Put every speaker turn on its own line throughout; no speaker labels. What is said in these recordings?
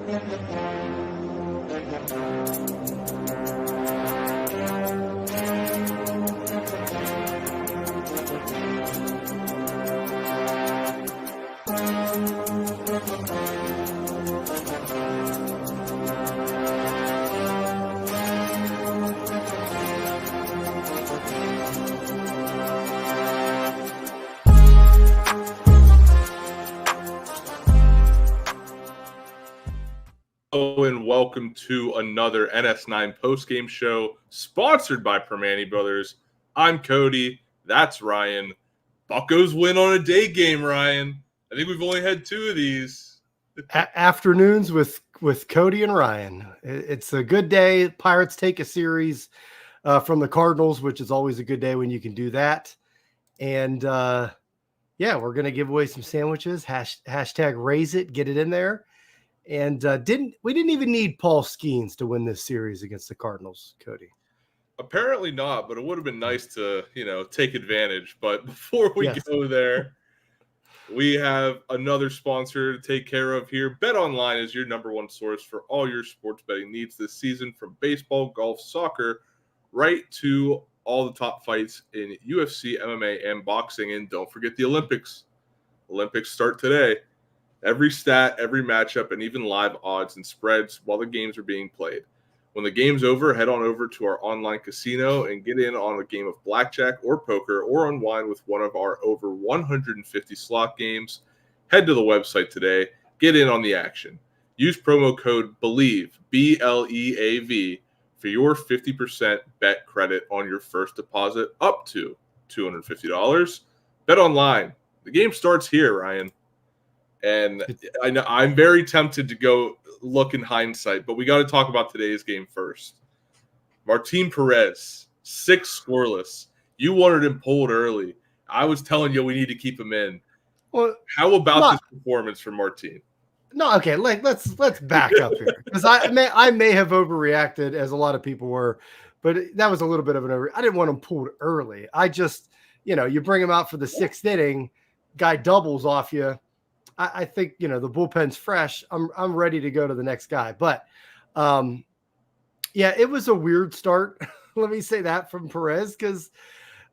And welcome to another NS9 Postgame show sponsored by Primanti Brothers. I'm Cody. That's Ryan. Buccos win on a day game, Ryan. I think we've only had two of these.
Afternoons with Cody and Ryan. It's a good day. Pirates take a series from the Cardinals, which is always a good day when you can do that. And we're going to give away some sandwiches. Hashtag raise it. Get it in there. And we didn't even need Paul Skeens to win this series against the Cardinals, Cody.
Apparently not, but it would have been nice to, take advantage. But before we go there, we have another sponsor to take care of here. BetOnline is your number one source for all your sports betting needs this season, from baseball, golf, soccer, right to all the top fights in UFC, MMA, and boxing. And don't forget the Olympics. Olympics start today. Every stat, every matchup, and even live odds and spreads while the games are being played. When the game's over, head on over to our online casino and get in on a game of blackjack or poker, or unwind with one of our over 150 slot games. Head to the website today. Get in on the action. Use promo code BELIEVE, BLEAV, for your 50% bet credit on your first deposit up to $250. Bet online. The game starts here, Ryan. And I know I'm very tempted to go look in hindsight, but we got to talk about today's game first. Martin Perez, 6 scoreless. You wanted him pulled early. I was telling you we need to keep him in. Well, how about this performance from Martin?
No, okay. Let's back up here, because I may have overreacted, as a lot of people were, but that was a little bit of an over. I didn't want him pulled early. I just, you bring him out for the 6th inning, guy doubles off you. I think, the bullpen's fresh. I'm ready to go to the next guy. But, it was a weird start. Let me say that from Perez, because,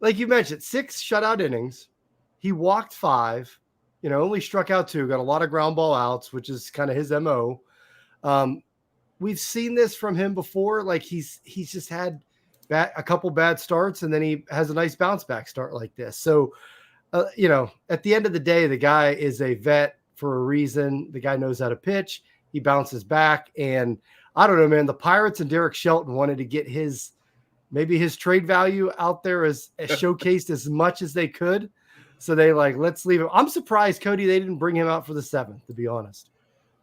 like you mentioned, 6 shutout innings. He walked 5, only struck out 2, got a lot of ground ball outs, which is kind of his MO. We've seen this from him before. Like he's just had a couple bad starts, and then he has a nice bounce back start like this. So, at the end of the day, the guy is a vet for a reason. The guy knows how to pitch. He bounces back. And I don't know, man, the Pirates and Derek Shelton wanted to get his trade value out there as showcased as much as they could. So they let's leave him. I'm surprised, Cody, they didn't bring him out for the 7th, to be honest.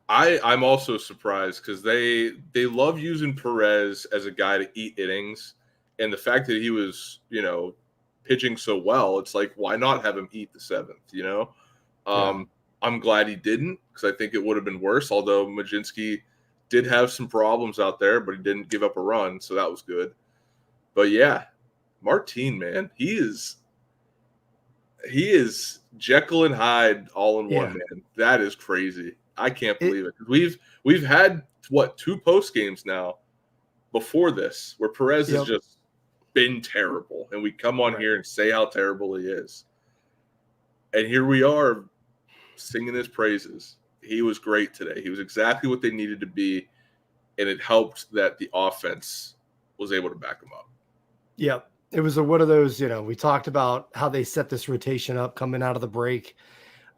I'm also surprised, because they love using Perez as a guy to eat innings. And the fact that he was, pitching so well, it's like, why not have him eat the 7th? I'm glad he didn't, because I think it would have been worse. Although Majinski did have some problems out there, but he didn't give up a run, so that was good. But yeah, Martin, man, he is Jekyll and Hyde all in one, man. That is crazy. I can't believe it. We've had 2 post games now before this where Perez has just been terrible, and we come on here and say how terrible he is, and here we are singing his praises. He was great today. He was exactly what they needed to be, and it helped that the offense was able to back him up.
Yep. It was one of those, we talked about how they set this rotation up coming out of the break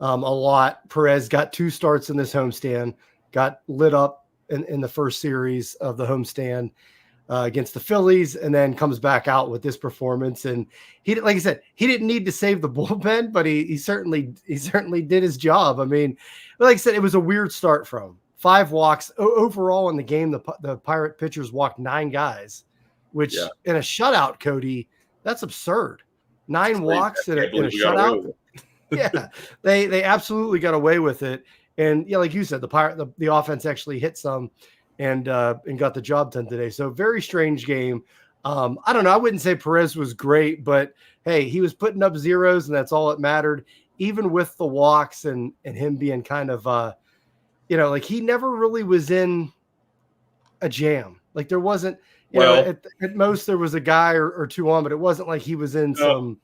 a lot. Perez got 2 starts in this homestand, got lit up in the first series of the homestand against the Phillies, and then comes back out with this performance. And he, like I said, he didn't need to save the bullpen, but he certainly did his job. I mean, like I said, it was a weird start from him. 5 walks overall in the game. The Pirate pitchers walked 9 guys, which in a shutout, Cody, that's absurd. 9 walks in a shutout. Yeah, they absolutely got away with it. And like you said, the offense actually hit some and got the job done today. So very strange game. I don't know. I wouldn't say Perez was great, but hey, he was putting up zeros, and that's all that mattered. Even with the walks and him being kind of like he never really was in a jam. Like there wasn't, at most there was a guy or two on, but it wasn't like he was in some,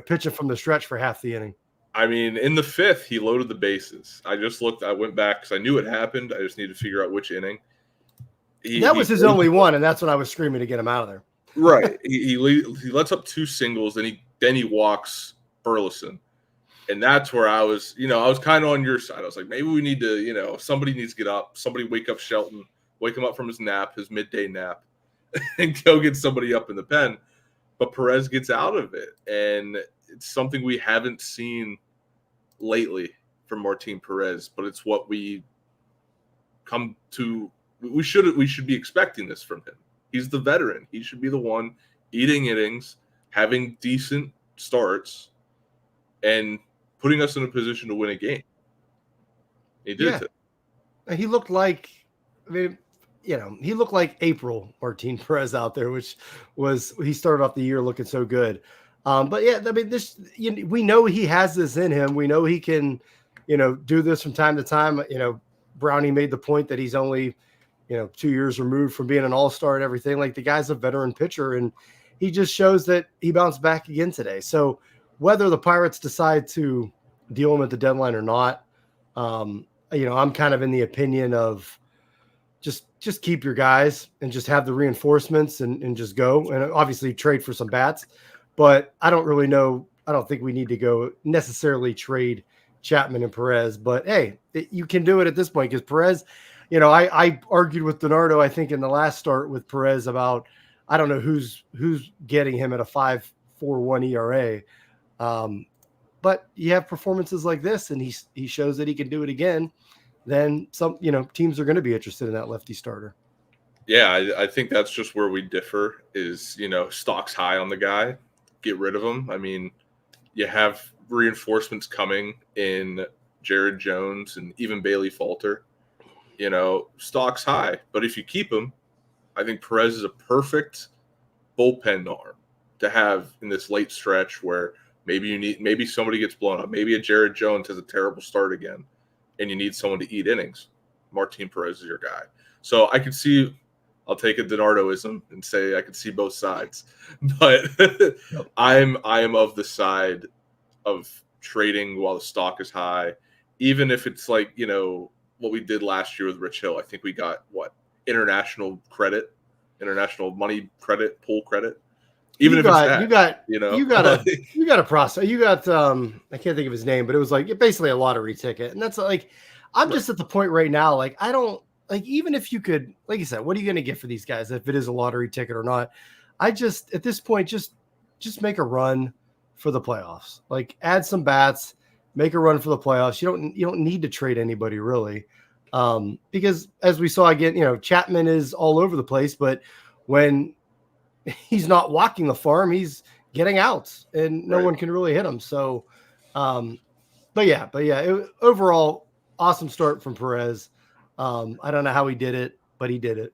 pitching from the stretch for half the inning.
I mean, in the 5th, he loaded the bases. I went back because I knew it happened. I just needed to figure out which inning.
That was his only one, and that's when I was screaming to get him out of there.
Right. he lets up 2 singles, then he walks Burleson. And that's where I was kind of on your side. I was like, maybe we need to, somebody needs to get up. Somebody wake up Shelton, wake him up from his nap, his midday nap, and go get somebody up in the pen. But Perez gets out of it. And it's something we haven't seen lately from Martin Perez, but it's what we come to. We should be expecting this from him. He's the veteran. He should be the one eating innings, having decent starts, and putting us in a position to win a game. He did it.
He looked like, he looked like April Martin Perez out there, which was, he started off the year looking so good. But yeah, I mean, we know he has this in him. We know he can, do this from time to time. Brownie made the point that he's only, 2 years removed from being an all-star and everything. Like the guy's a veteran pitcher, and he just shows that he bounced back again today. So whether the Pirates decide to deal him at the deadline or not, I'm kind of in the opinion of just keep your guys and just have the reinforcements and just go, and obviously trade for some bats. But I don't really know. I don't think we need to go necessarily trade Chapman and Perez. But hey, you can do it at this point because Perez, I argued with Donardo, I think in the last start with Perez about, I don't know who's getting him at a 5.41 ERA. But you have performances like this, and he shows that he can do it again. Then some, teams are going to be interested in that lefty starter.
Yeah, I think that's just where we differ is, stock's high on the guy. Get rid of him. I mean, you have reinforcements coming in Jared Jones and even Bailey Falter. Stock's high. But if you keep him, I think Perez is a perfect bullpen arm to have in this late stretch where maybe somebody gets blown up. Maybe a Jared Jones has a terrible start again, and you need someone to eat innings. Martin Perez is your guy. So I could see, I'll take a Donardoism and say I could see both sides. But I am of the side of trading while the stock is high, even if it's like, what we did last year with Rich Hill. I think we got international money credit, pool credit. Even if it's that,
you got a process. You got I can't think of his name, but it was like basically a lottery ticket. And that's like, I'm just at the point right now, like I don't like, even if you could, like you said, what are you going to get for these guys if it is a lottery ticket or not? I just at this point just make a run for the playoffs. Like add some bats, make a run for the playoffs. You don't need to trade anybody really. Because as we saw again, Chapman is all over the place, but when he's not walking the farm, he's getting outs and no one can really hit him. So, but yeah, overall awesome start from Perez. I don't know how he did it, but he did it.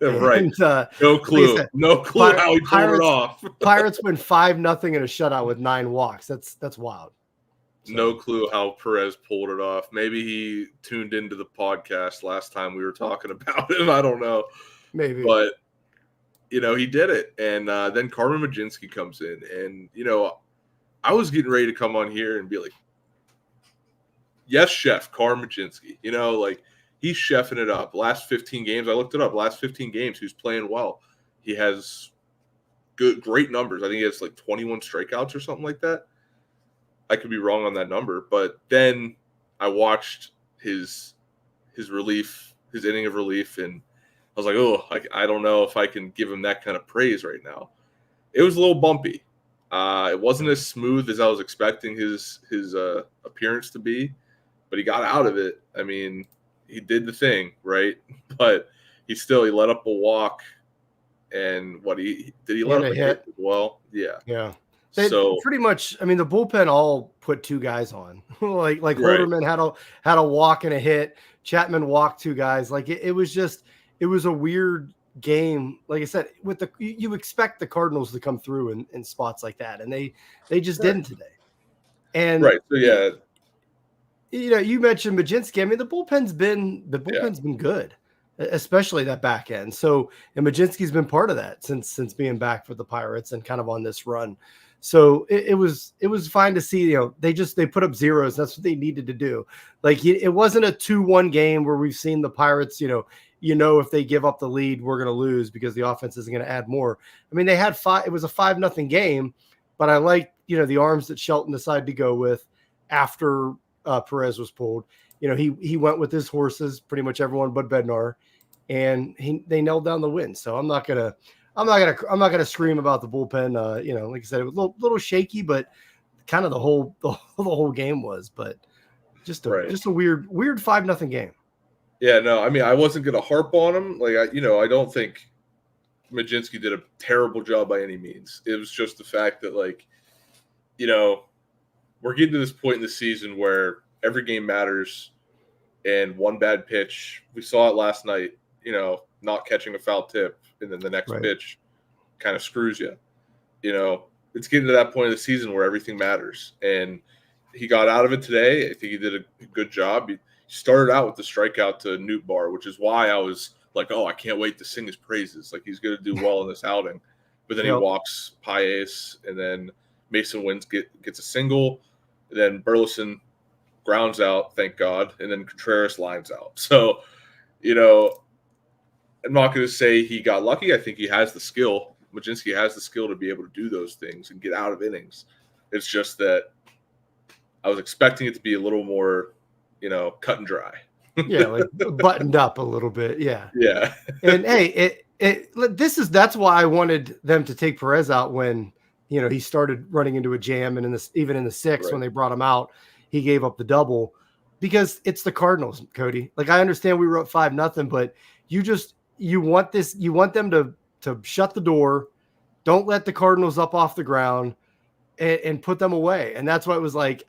Right. And, no clue. Said, no clue how he pulled it off.
Pirates win 5-0 in a shutout with 9 walks. That's wild.
So. No clue how Perez pulled it off. Maybe he tuned into the podcast last time we were talking about it. I don't know.
Maybe.
But, he did it. And then Carmen Majinski comes in. And, I was getting ready to come on here and be like, yes, chef, Carmen Majinski. He's chefing it up. Last 15 games, I looked it up. Last 15 games, he was playing well. He has great numbers. I think he has like 21 strikeouts or something like that. I could be wrong on that number, but then I watched his relief, his inning of relief, and I was like, I don't know if I can give him that kind of praise right now. It was a little bumpy. It wasn't as smooth as I was expecting his appearance to be, but he got out of it. I mean, he did the thing, right? But he let up a walk, and he let up a hit as well? Yeah.
Yeah. So pretty much, I mean, the bullpen all put 2 guys on. like Holderman had a walk and a hit. Chapman walked 2 guys. Like it was a weird game. Like I said, with you expect the Cardinals to come through in spots like that, and they just didn't today. And
right. So yeah,
you mentioned Majinski. I mean, the bullpen's been good, especially that back end. So, and Majinski's been part of that since being back for the Pirates and kind of on this run. So it was fine to see. They put up zeros. That's what they needed to do. Like it wasn't a 2-1 game where we've seen the Pirates. If they give up the lead, we're going to lose because the offense isn't going to add more. I mean, they had 5. It was a 5-0 game, but I like the arms that Shelton decided to go with after Perez was pulled. He went with his horses, pretty much everyone but Bednar, and they nailed down the win. So I'm not gonna scream about the bullpen. Like I said, it was a little shaky, but kind of the whole game was. But just a weird 5-0 game.
Yeah, no, I mean, I wasn't gonna harp on him. Like I don't think Majinski did a terrible job by any means. It was just the fact that we're getting to this point in the season where every game matters, and one bad pitch. We saw it last night. Not catching a foul tip, and then the next pitch kind of screws you. It's getting to that point of the season where everything matters, and he got out of it today. I think he did a good job. He started out with the strikeout to Newt Bar, which is why I was like, oh, I can't wait to sing his praises. Like he's going to do well in this outing. But then he walks Paez, and then Mason Wins gets a single. And then Burleson grounds out, thank God, and then Contreras lines out. So, I'm not going to say he got lucky. I think he has the skill. Majinski has the skill to be able to do those things and get out of innings. It's just that I was expecting it to be a little more, cut and dry.
Yeah, like buttoned up a little bit. Yeah.
Yeah.
And hey, that's why I wanted them to take Perez out when, he started running into a jam, and even in the 6th when they brought him out, he gave up the double because it's the Cardinals, Cody. Like I understand we were up 5-0, but you want them to shut the door, don't let the Cardinals up off the ground, and put them away. And that's why it was like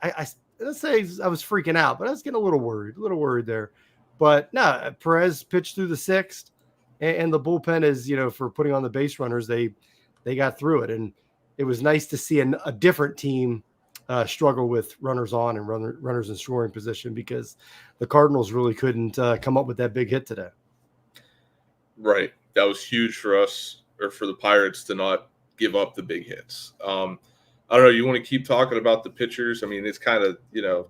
let's say I was freaking out, but I was getting a little worried there. But no, Perez pitched through the 6th, and the bullpen is, for putting on the base runners, they got through it. And it was nice to see a different team struggle with runners on and runners in scoring position, because the Cardinals really couldn't come up with that big hit today.
Right. That was huge for us, or for the Pirates, to not give up the big hits. I don't know. You want to keep talking about the pitchers? I mean, it's kind of,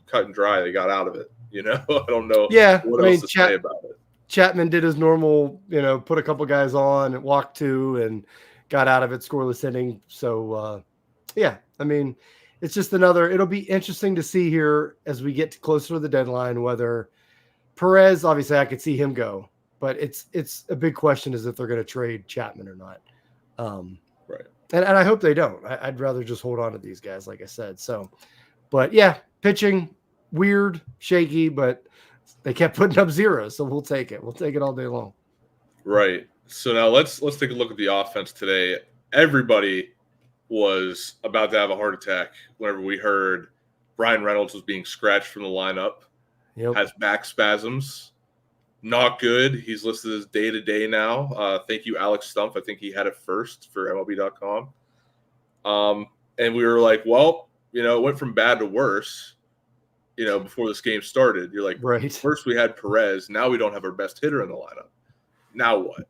cut and dry. They got out of it. I don't know what else to say about it.
Chapman did his normal, put a couple guys on and walked 2 and got out of it, scoreless inning. So, I mean, it's just it'll be interesting to see here as we get closer to the deadline, whether Perez, obviously I could see him go, but it's a big question is if they're going to trade Chapman or not.
Right.
And I hope they don't. I'd rather just hold on to these guys, like I said. So, but yeah, pitching, weird, shaky, but they kept putting up zeros, so we'll take it. We'll take it all day long.
Right. So now let's take a look at the offense today. Everybody was about to have a heart attack whenever we heard Brian Reynolds was being scratched from the lineup.
Yep.
Has back spasms. Not good. He's listed as day-to-day now. Thank you, Alex Stumpf. I think he had it first for MLB.com. And we were like, well, it went from bad to worse, before this game started. You're like,
right.
First we had Perez. Now we don't have our best hitter in the lineup. Now what?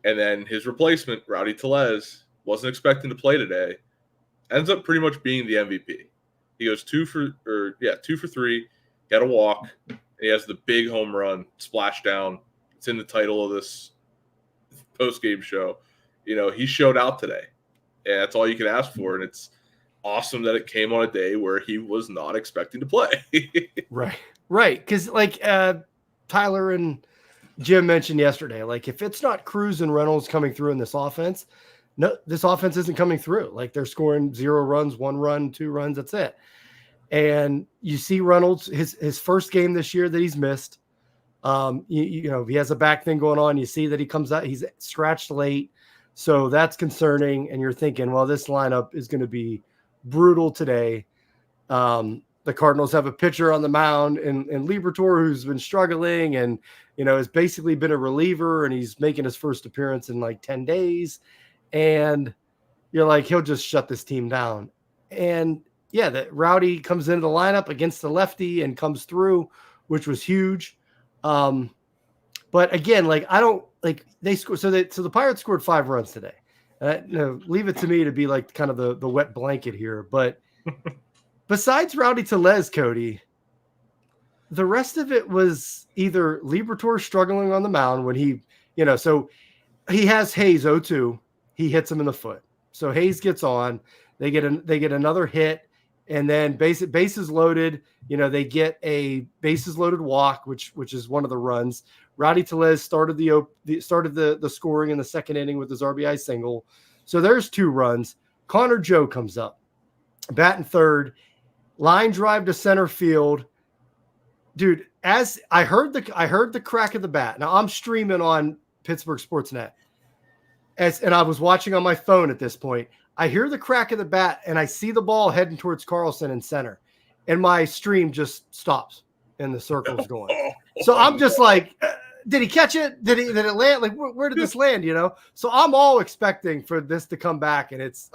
And then his replacement, Rowdy Tellez, wasn't expecting to play today. Ends up pretty much being the MVP. He goes 2 for 3. He had a walk. And he has the big home run, splashdown. It's in the title of this post-game show. He showed out today. And that's all you can ask for. And it's awesome that it came on a day where he was not expecting to play.
Right. Because Tyler and Jim mentioned yesterday, like if it's not Cruz and Reynolds coming through in this offense, no, this offense isn't coming through. Like they're scoring 0 runs, 1 run, 2 runs. That's it. And you see Reynolds, his first game this year that he's missed. He has a back thing going on. You see that he comes out, he's scratched late. So that's concerning. And you're thinking, well, this lineup is going to be brutal today. The Cardinals have a pitcher on the mound in Liberatore who's been struggling and, has basically been a reliever, and he's making his first appearance in like 10 days. And you're like, he'll just shut this team down. And yeah, that Rowdy comes into the lineup against the lefty and comes through, which was huge. But again, like I don't like they scored. So the Pirates scored 5 runs today. Leave it to me to be like kind of the wet blanket here. But besides Rowdy Tellez, Cody, the rest of it was either Liberatore struggling on the mound when he, so he has Hayes 0-2. He hits him in the foot. So Hayes gets on. They get another hit, and then bases loaded. They get a bases loaded walk, which is one of the runs. Rowdy Tellez started the scoring in the second inning with his RBI single. So there's 2 runs. Connor Joe comes up, batting third, line drive to center field. Dude, as I heard the crack of the bat. Now I'm streaming on Pittsburgh Sportsnet, and I was watching on my phone at this point. I hear the crack of the bat, and I see the ball heading towards Carlson in center, and my stream just stops, and the circle's going. So I'm just like, did he catch it? Did it land? Like, where did this land? So I'm all expecting for this to come back, and it's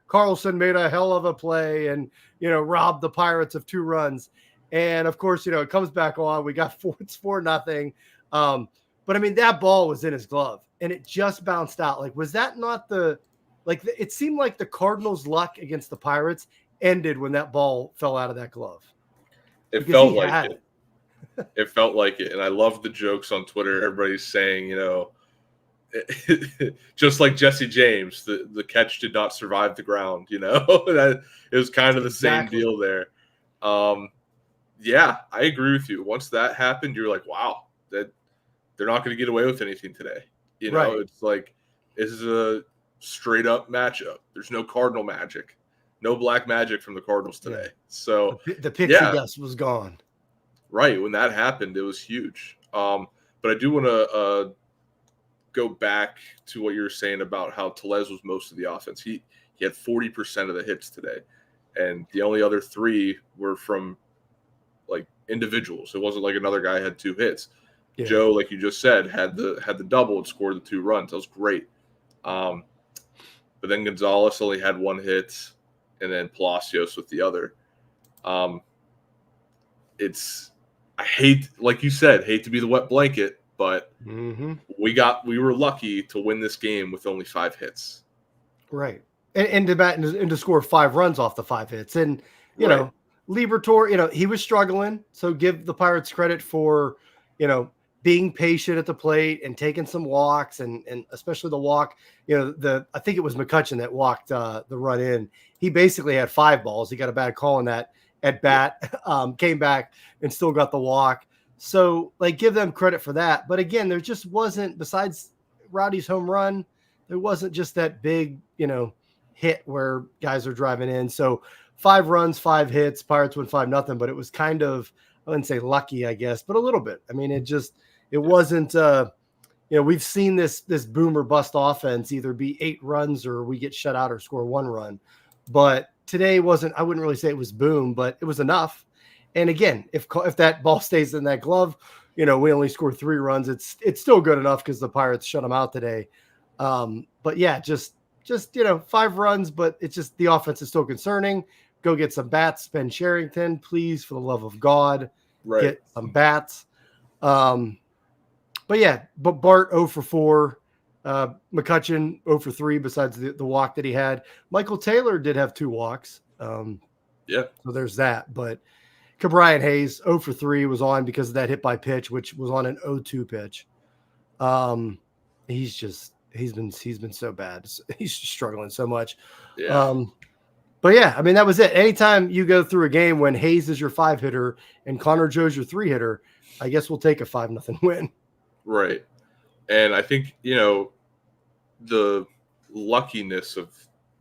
Carlson made a hell of a play, and robbed the Pirates of 2 runs, and of course it comes back on. We got 4. It's 4-0. But I mean that ball was in his glove, and it just bounced out. Like, was that not it seemed like the Cardinals' luck against the Pirates ended when that ball fell out of that glove.
It felt like it. It felt like it. And I love the jokes on Twitter. Everybody's saying, just like Jesse James, the catch did not survive the ground, that it was kind of the same deal there. Yeah, I agree with you. Once that happened, you're like, wow, that they're not going to get away with anything today.
Right.
It's like, this is a straight up matchup. There's no Cardinal magic, no black magic from the Cardinals today. Yeah. So
the pixie dust was gone.
Right. When that happened, it was huge. But I do want to go back to what you were saying about how Tellez was most of the offense. He had 40% of the hits today, and the only other 3 were from like individuals. It wasn't like another guy had 2 hits. Yeah. Joe, like you just said, had the double and scored the 2 runs. That was great. But then Gonzalez only had 1 hit, and then Palacios with the other. I hate, like you said, hate to be the wet blanket, but we were lucky to win this game with only 5 hits.
Right. And to score 5 runs off the 5 hits. And, Liberatore, he was struggling. So give the Pirates credit for, being patient at the plate and taking some walks, and especially the walk, I think it was McCutchen that walked the run in. He basically had 5 balls. He got a bad call on that at bat, came back and still got the walk. So give them credit for that. But again, there just wasn't, besides Rowdy's home run, there wasn't just that big, hit where guys are driving in. So 5 runs, 5 hits, Pirates win 5-0, but it was kind of, I wouldn't say lucky, I guess, but a little bit. I mean, it wasn't, we've seen this boom or bust offense either be 8 runs or we get shut out or score 1 run. But today wasn't, I wouldn't really say it was boom, but it was enough. And again, if that ball stays in that glove, we only score 3 runs. It's still good enough because the Pirates shut them out today. But yeah, just 5 runs, but it's just the offense is still concerning. Go get some bats, Ben Sherrington, please, for the love of God, get some bats. But yeah, but Bart 0 for 4. McCutchen 0 for 3 besides the walk that he had. Michael Taylor did have 2 walks. So there's that. But Cabrian Hayes 0 for 3 was on because of that hit by pitch, which was on an 0-2 pitch. He's been so bad. He's struggling so much. Yeah. But yeah, I mean, that was it. Anytime you go through a game when Hayes is your 5 hitter and Connor Joe's your 3 hitter, I guess we'll take a 5-0 win.
Right. And I think, the luckiness of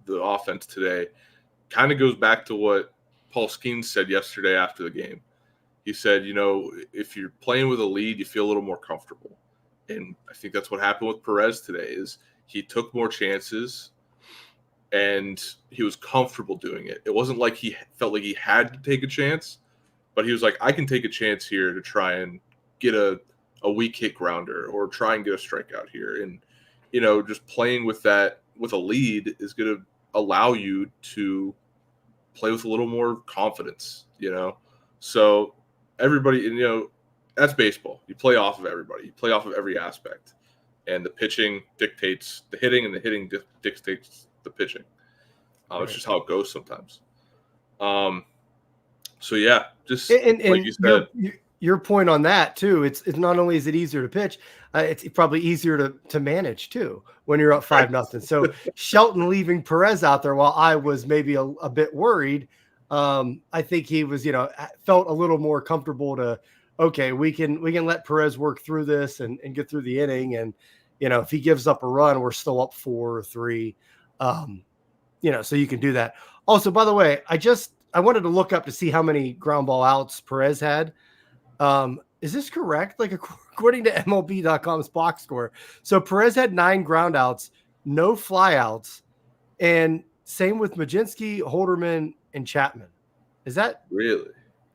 the offense today kind of goes back to what Paul Skeens said yesterday after the game. He said, if you're playing with a lead, you feel a little more comfortable. And I think that's what happened with Perez today is he took more chances and he was comfortable doing it. It wasn't like he felt like he had to take a chance, but he was like, I can take a chance here to try and get a weak hit grounder or try and get a strikeout here. And, just playing with that, with a lead is going to allow you to play with a little more confidence, So everybody, that's baseball. You play off of everybody. You play off of every aspect. And the pitching dictates the hitting, and the hitting dictates the pitching. It's just how it goes sometimes. So yeah, just
and
like you said,
your point on that too. It's not only is it easier to pitch, it's probably easier to manage too when you're up 5-0. So Shelton leaving Perez out there, while I was maybe a bit worried, I think he was, felt a little more comfortable to, okay, we can let Perez work through this and get through the inning, and if he gives up a run, we're still up 4 or 3. So you can do that. Also, by the way, I wanted to look up to see how many ground ball outs Perez had. Is this correct? Like, according to MLB.com's box score. So Perez had 9 ground outs, no fly outs, and same with Majinski, Holderman, and Chapman. Is that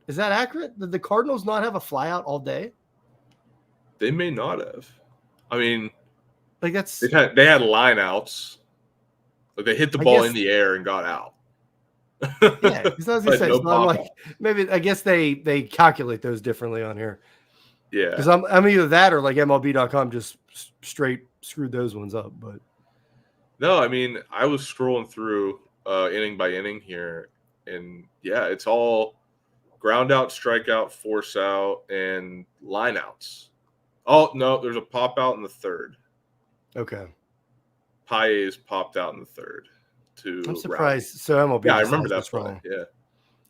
accurate? Did the Cardinals not have a fly out all day?
They may not have. I mean,
like
they had line outs. Like, they hit the ball in the air and got out.
Yeah, because I was gonna say, so I'm like, maybe I guess they calculate those differently on here.
Yeah,
because I'm either that or like MLB.com just straight screwed those ones up. But
no, I mean, I was scrolling through inning by inning here, and yeah, it's all ground out, strikeout, force out, and line outs. Oh no, there's a pop out in the third.
Okay,
Paez popped out in the third.
I'm surprised. So MLB.
Yeah, I remember that's wrong. Yeah,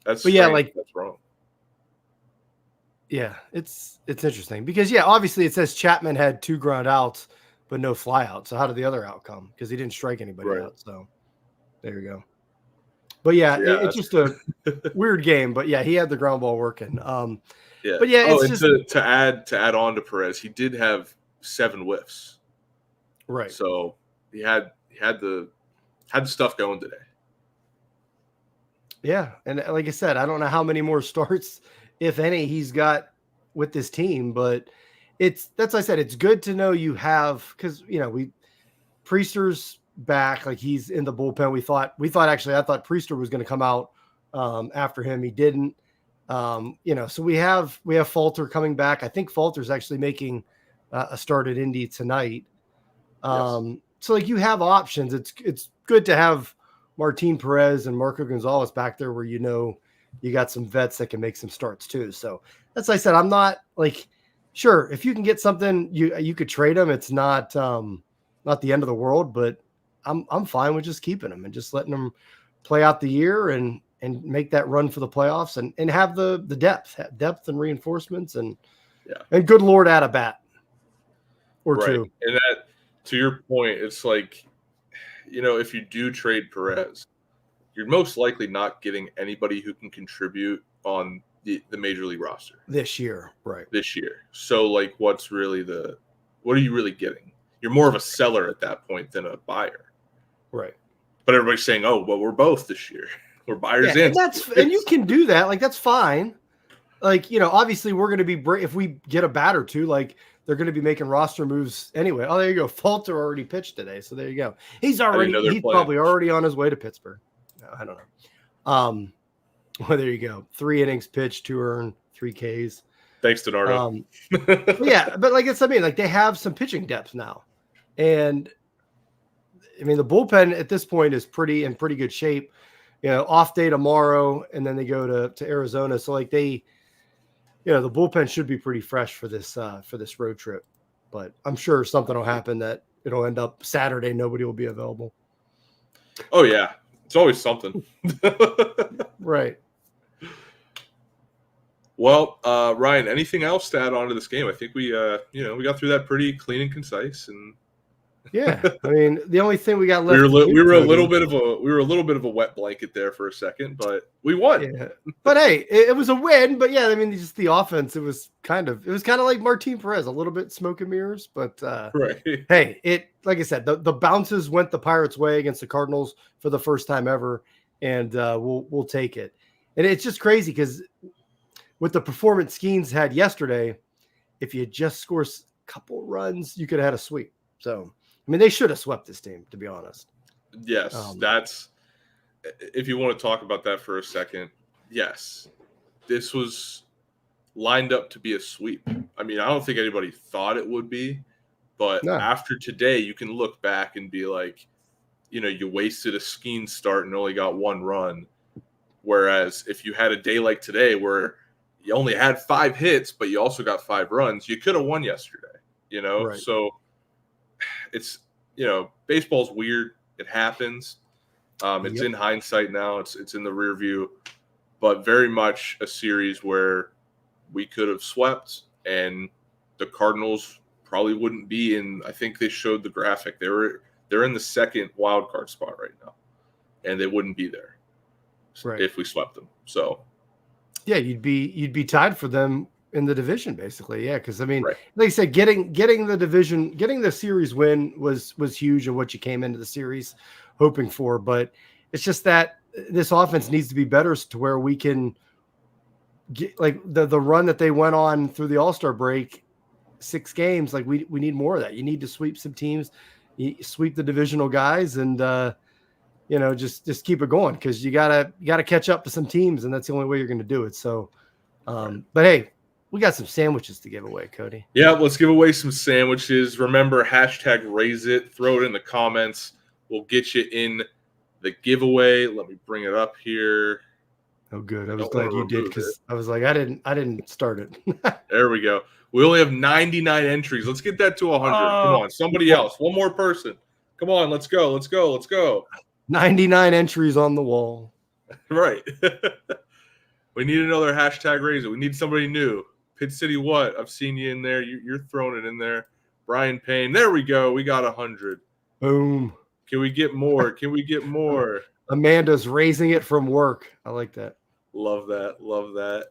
that's wrong.
Yeah, it's interesting because obviously it says Chapman had 2 ground outs but no fly out. So how did the other out come? Because he didn't strike anybody out. So there you go. But it's just a weird game. But yeah, he had the ground ball working.
Yeah.
But yeah, it's just
to add on to Perez, he did have 7 whiffs.
Right.
So he had the stuff going today.
Yeah, and like I said, I don't know how many more starts, if any, he's got with this team, but that's like I said, it's good to know you have, because Priester's back, like he's in the bullpen. I thought Priester was going to come out after him. He didn't. So we have Falter coming back. I think Falter's actually making a start at Indy tonight. Yes. So like you have options. It's good to have Martin Perez and Marco Gonzalez back there where you got some vets that can make some starts too. So that's like I said, I'm not like, sure, if you can get something, you could trade them. It's not the end of the world, but I'm fine with just keeping them and just letting them play out the year and make that run for the playoffs and have the depth and reinforcements and good Lord at a bat or two.
And that, to your point, it's like, if you do trade Perez, you're most likely not getting anybody who can contribute on the major league roster
this year, right?
This year. So like, what are you really getting? You're more of a seller at that point than a buyer.
Right.
But everybody's saying, oh, well, we're both this year. We're buyers in.
And you can do that. Like, that's fine. Like, obviously we're going to be, if we get a bat or two, like they're going to be making roster moves anyway. Oh, there you go. Falter already pitched today. So there you go. He's probably already on his way to Pittsburgh. No, I don't know. Well, there you go. 3 innings pitched, 2 earned, 3 Ks.
Thanks to Nardo.
But like like they have some pitching depth now. And I mean, the bullpen at this point is in pretty good shape. Off day tomorrow, and then they go to Arizona. So like the bullpen should be pretty fresh for this road trip. But I'm sure something will happen that it'll end up Saturday. Nobody will be available.
Oh yeah, it's always something.
Right.
Well, Ryan, anything else to add on to this game? I think we got through that pretty clean and concise, and
yeah, I mean, the only thing we got left.
We were a little bit of a wet blanket there for a second, but we won.
Yeah. But hey, it was a win. But yeah, I mean, just the offense. It was kind of like Martin Perez, a little bit smoke and mirrors. But
right.
Hey, like I said, the bounces went the Pirates' way against the Cardinals for the first time ever, and we'll take it. And it's just crazy because with the performance Skeens had yesterday, if you just score a couple runs, you could have had a sweep. So. I mean, they should have swept this team, to be honest.
Yes, if you want to talk about that for a second, yes, this was lined up to be a sweep. I mean, I don't think anybody thought it would be, but after today, you can look back and be like, you wasted a Skeen start and only got 1 run. Whereas if you had a day like today where you only had 5 hits, but you also got 5 runs, you could have won yesterday, Right. So it's, baseball's weird. It happens. It's in hindsight now. It's in the rear view, but very much a series where we could have swept, and the Cardinals probably wouldn't be in. I think they showed the graphic. They're in the second wild card spot right now, and they wouldn't be there if we swept them. So,
yeah, you'd be tied for them in the division, basically. Yeah, because I mean, like I said, getting the division, getting the series win was huge, and what you came into the series hoping for. But it's just that this offense needs to be better to where we can get like the run that they went on through the All-Star break, 6 games. Like we need more of that. You need to sweep some teams, you sweep the divisional guys, and just keep it going, because you gotta catch up to some teams, and that's the only way you're going to do it. So, but hey, we got some sandwiches to give away, Cody.
Yeah, let's give away some sandwiches. Remember, #RaiseIt. Throw it in the comments. We'll get you in the giveaway. Let me bring it up here.
Oh, good. I was glad you did, because I was like, I didn't start it.
There we go. We only have 99 entries. Let's get that to 100. Come on, somebody else. One more person. Come on, let's go.
99 entries on the wall.
Right. We need another #RaiseIt. We need somebody new. Pitt City what? I've seen you in there. You're throwing it in there. Brian Payne. There we go. We got 100.
Boom.
Can we get more?
Amanda's raising it from work. I like that.
Love that.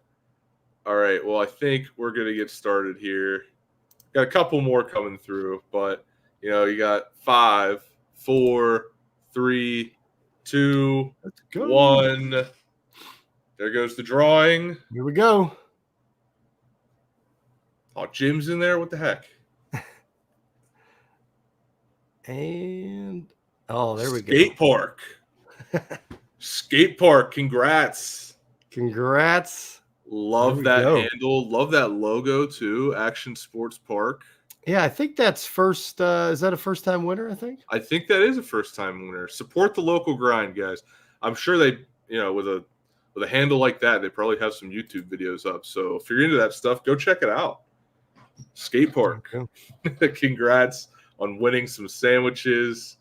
All right. Well, I think we're going to get started here. Got a couple more coming through, but, you got 5, 4, 3, 2, 1. There goes the drawing.
Here we go.
Oh, Jim's in there. What the heck?
And, there we go.
Skate park. Congrats.
Love
that handle. Love that logo too. Action Sports Park.
Yeah, I think that's first. Is that a first-time winner?
I think that is a first-time winner. Support the local grind, guys. I'm sure they, with a handle like that, they probably have some YouTube videos up. So if you're into that stuff, go check it out. Skate park. Okay. Congrats on winning some sandwiches.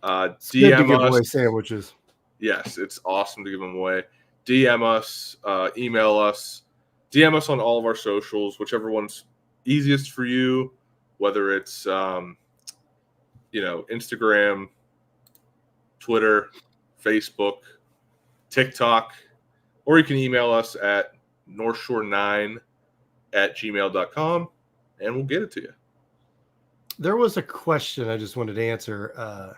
It's good to give away sandwiches.
Yes, it's awesome to give them away. DM us, email us, DM us on all of our socials, whichever one's easiest for you, whether it's Instagram, Twitter, Facebook, TikTok, or you can email us at northshore9@gmail.com, and we'll get it to you.
There was a question I just wanted to answer.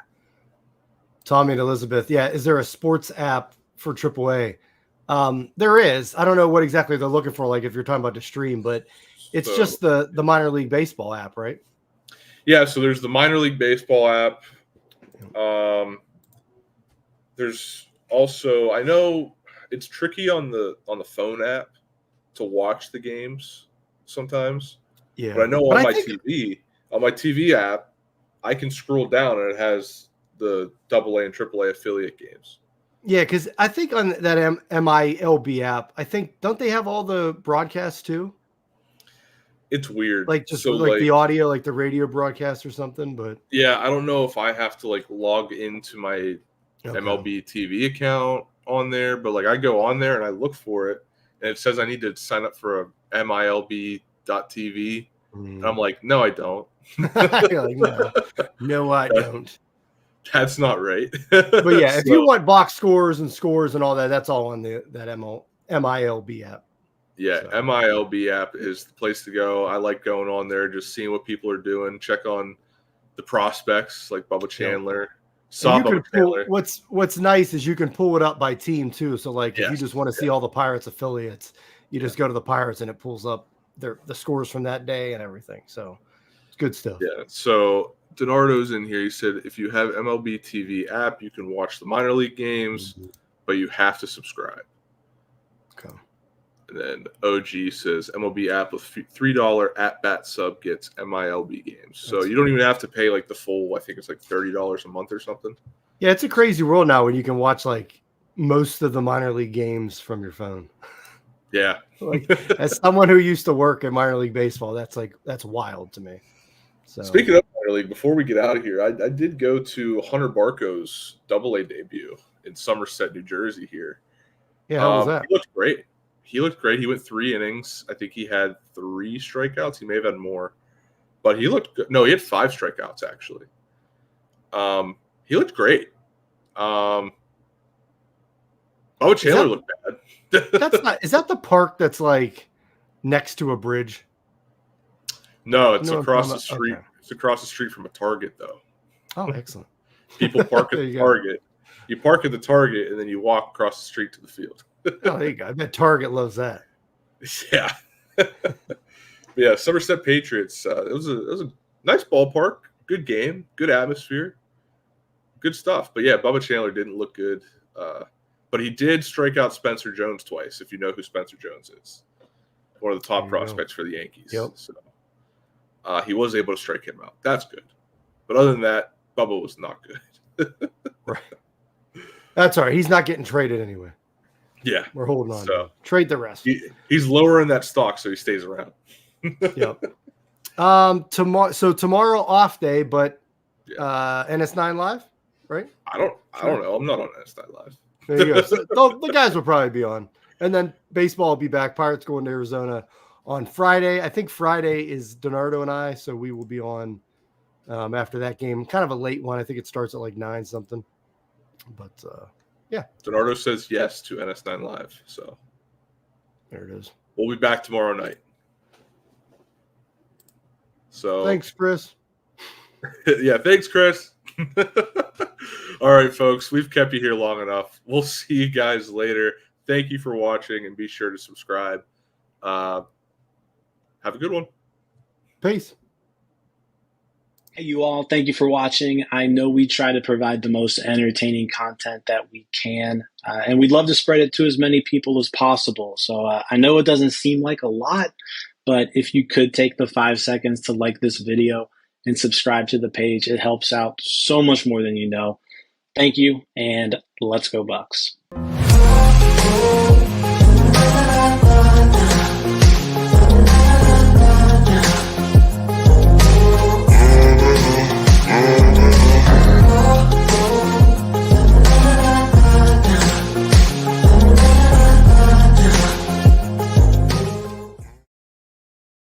Tommy and Elizabeth, is there a sports app for AAA? There is. I don't know what exactly they're looking for, like if you're talking about the stream, but it's just the minor league baseball app, right?
Yeah, so there's the minor league baseball app. There's also, I know it's tricky on the phone app to watch the games sometimes.
Yeah.
But I know on my TV app, I can scroll down and it has the AA and AAA affiliate games.
Yeah, because I think on that MILB app, don't they have all the broadcasts too?
It's weird.
Like just like the audio, like the radio broadcast or something. But
yeah, I don't know if I have to like log into my MLB TV account on there, but like I go on there and I look for it and it says I need to sign up for a MILB.TV. And I'm like, no, I don't.
You're like, no, I don't.
That's not right.
But yeah, if you want box scores and all that, that's all on that MILB app.
Yeah, so. MILB app is the place to go. I like going on there, just seeing what people are doing. Check on the prospects like Bubba Chandler.
What's nice is you can pull it up by team too. So like if you just want to see all the Pirates affiliates, you just go to the Pirates and it pulls up the scores from that day and everything. So Good stuff.
Yeah. So Donardo's in here. He said if you have MLB TV app, you can watch the minor league games, but you have to subscribe.
Okay.
And then OG says MLB app with $3 at bat sub gets MILB games. So you don't even have to pay like the full. I think it's like $30 a month or something.
Yeah, it's a crazy world now when you can watch like most of the minor league games from your phone.
Yeah.
Like, as someone who used to work in minor league baseball, that's wild to me. So
speaking of minor league, before we get out of here, I did go to Hunter Barco's AA debut in Somerset, New Jersey here.
Yeah, how was that?
He looked great. He went 3 innings. I think he had 3 strikeouts. He may have had more, but he looked good. No, he had 5 strikeouts actually. He looked great. Bubba Chandler looked bad.
Is that the park that's like next to a bridge?
No, it's across the street. Okay. It's across the street from a Target, though.
Oh, excellent.
People park at the Target. You park at the Target, and then you walk across the street to the field.
Oh, there you go. I bet Target loves that.
Yeah. Yeah, Somerset Patriots. It was a nice ballpark. Good game. Good atmosphere. Good stuff. But, yeah, Bubba Chandler didn't look good. But he did strike out Spencer Jones twice, if you know who Spencer Jones is. One of the top prospects for the Yankees.
Yep.
So he was able to strike him out. That's good. But other than that, Bubba was not good.
Right. That's all right. He's not getting traded anyway.
Yeah.
We're holding on. So trade the rest.
He's lowering that stock so he stays around.
Yep. Tomorrow off day, but NS9 Live, right?
I don't know. I'm not on NS9 Live.
There you go. So the guys will probably be on. And then baseball will be back. Pirates going to Arizona on Friday. I think Friday is Donardo and I, so we will be on after that game. Kind of a late one. I think it starts at like 9 something. But yeah.
Donardo says yes to NS9 Live. So
there it is.
We'll be back tomorrow night. So
thanks, Chris.
Yeah, thanks, Chris. All right, folks, we've kept you here long enough. We'll see you guys later. Thank you for watching, and be sure to subscribe. Have a good one.
Peace.
Hey, you all. Thank you for watching. I know we try to provide the most entertaining content that we can, and we'd love to spread it to as many people as possible. So I know it doesn't seem like a lot, but if you could take the 5 seconds to like this video and subscribe to the page, it helps out so much more than you know. Thank you, and let's go Bucks.